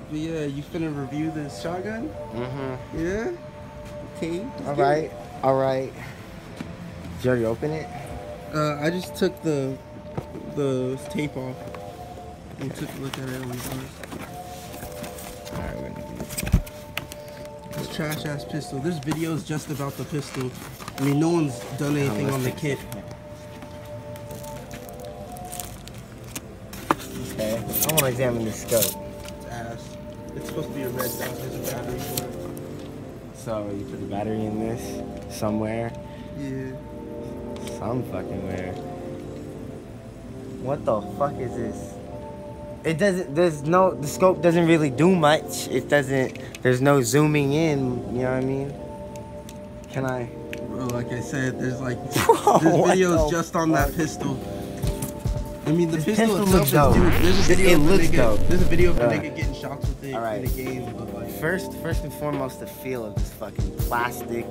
But yeah, you finna review this shotgun? Mm-hmm. Yeah? Okay. Alright. Alright. Did you already open it? I just took the tape off and took a look at it on the first. Alright, we're gonna do this trash ass pistol. This video is just about the pistol. I mean, no one's done anything on the kit. Okay. I want to examine the scope. It's ass. It's supposed to be a red dot. There's a battery for it. So you put the battery in this somewhere? Yeah. Some fucking where. What the fuck is this? It doesn't, the scope doesn't really do much. It doesn't, there's no zooming in, you know what I mean? Can I? Bro, like I said, there's like, this video is just on that pistol. I mean, the pistol itself is dope. There's a video there's a video of a nigga getting shots with it in the game. But like, first and foremost, the feel of this fucking plastic.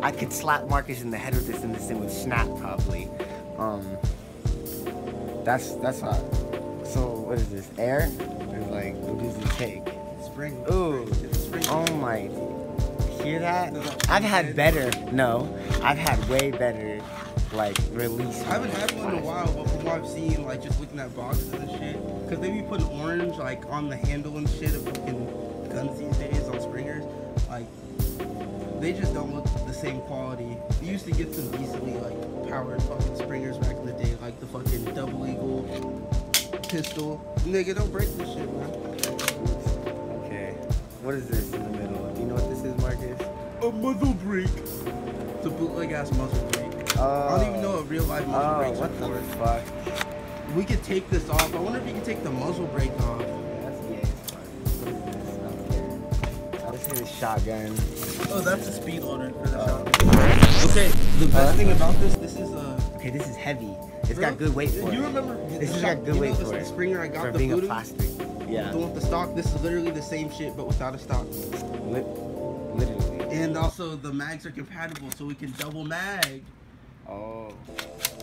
I could slap Marcus in the head with this and this thing would snap probably. That's hot. So what is this? Air? Or like, what does it take? Spring. Ooh. Spring. Oh my. Hear that? I've had better. No, I've had way better. Like release. I haven't had one in a while, but from what I've seen, like just looking at boxes and shit, because they be putting orange like on the handle and shit of fucking guns these days on Springers, like they just don't look the same quality. You used to get some decently like powered fucking Springers back in the day, like the fucking double eagle pistol. Nigga, don't break this shit, man. Okay, what is this in the middle? Do you know what this is, Marcus? A muzzle brake. It's a bootleg ass muzzle brake. I don't even know a real life muzzle brake. What the fuck? We could take this off. I wonder if you can take the muzzle brake off. That's gay as fuck. What is this? I don't care. This is a shotgun. Oh, that's a speed loader for the shotgun. Okay, the best thing about this is okay, this is heavy. It's got good weight for it. You remember this has got good weight for it. The Springer I got for the being voodoo? A plastic. Yeah. The one with the stock. This is literally the same shit, but without a stock. Literally. And also the mags are compatible, so we can double mag. Oh.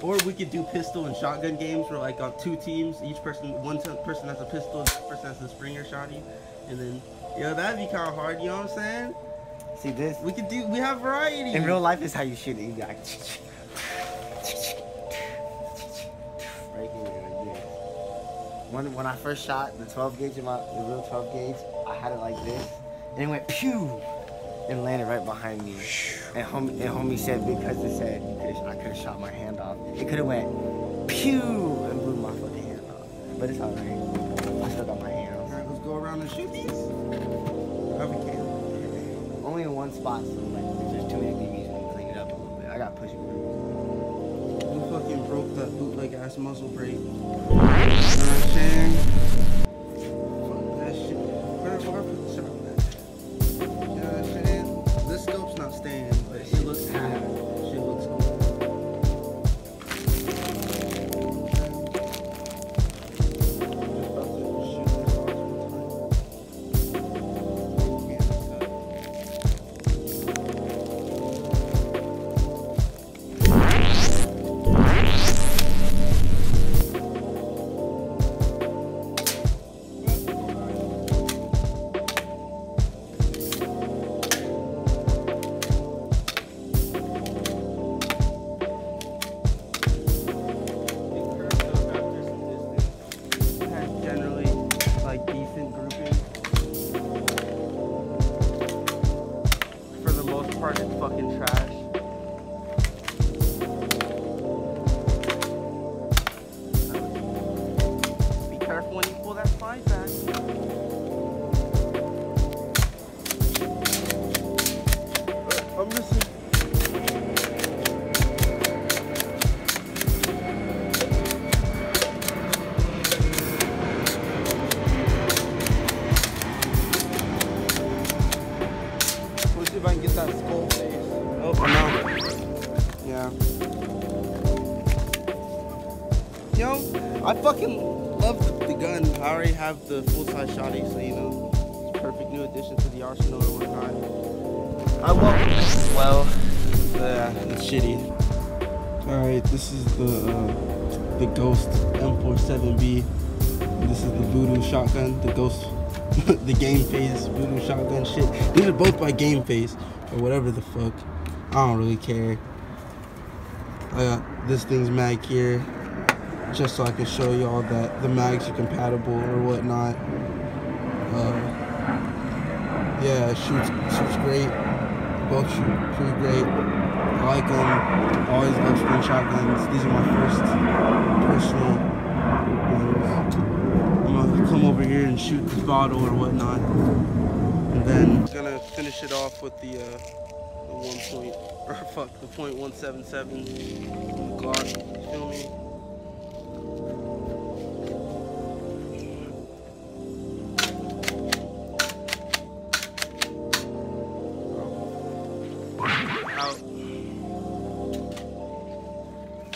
Or we could do pistol and shotgun games where like on 2 teams, each person, one person has a pistol, the other person has a Springer shotty, and then that'd be kind of hard. You know what I'm saying? See this? We have variety. In real life, is how you shoot it. You got right here. When I first shot the 12 gauge in the real 12 gauge, I had it like this, and it went pew. And landed right behind me. And homie said because it said I could have shot my hand off. It could have went pew and blew my fucking hand off. But it's alright. I still got my hand. Alright, let's go around and shoot these. We can. Only in one spot, so like if there's too many BBs, we can clean it up a little bit. I got push through. You fucking broke that bootleg ass muzzle brake. You know what I'm saying? Fuck that shit. Where put the shot? This scope's not staying, but it looks good. Shit looks cool. Fucking trash. Be careful when you pull that slide back. I'm missing. Let's see if I can get that skull face. Oh, no. Yeah. Yo, I fucking love the gun. I already have the full-size shotty, so you know, it's a perfect new addition to the arsenal at one time. I welcome this as well. Yeah, it's shitty. Alright, this is the Ghost M47b. This is the Voodoo shotgun, the Ghost the Game Phase voodoo shotgun shit. These are both by Game Phase or whatever the fuck. I don't really care. I got this thing's mag here just so I can show y'all that the mags are compatible or whatnot. Yeah, it shoots great. Both shoot pretty great. I like them. Always love spring shotguns. These are my first personal ones. I'm gonna come over here and shoot this bottle or whatnot, and then I'm gonna finish it off with the .177 Glock. Feel me? Out.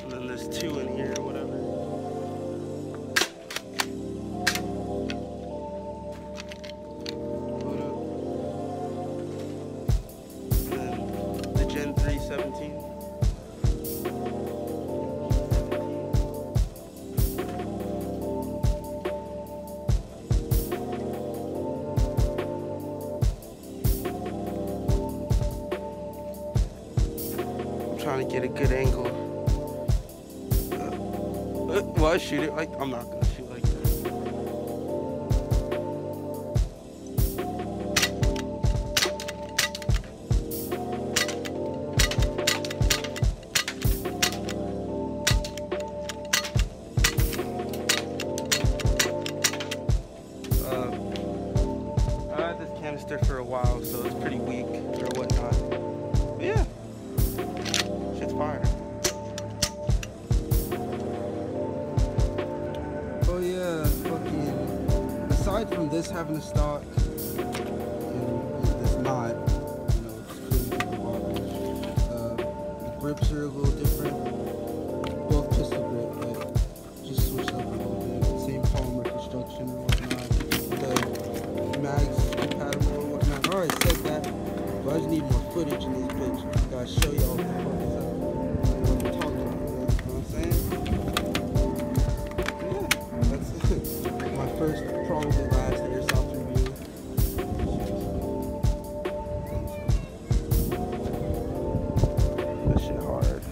And then there's two in here or whatever. And then the Gen 317. Trying to get a good angle. Will I shoot it like I'm not gonna shoot like that. I had this canister for a while, so it's pretty weak or whatnot. But yeah. Fire. Oh yeah, fucking. Aside from this having a stock and this not, you know, it's pretty good. The grips are a little different. Both pistol grip, but just switched up a little bit. Same polymer construction or whatnot. The mags compatible or whatnot. I already said that, but I just need more footage in this bitch. Gotta show y'all what the fuck is up. First, probably last Airsoft review. That shit hard.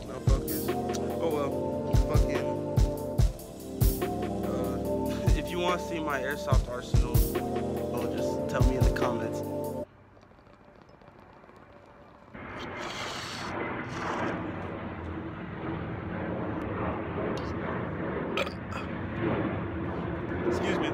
No focus. Oh well, fucking. If you want to see my Airsoft arsenal, just tell me in the comments. Excuse me.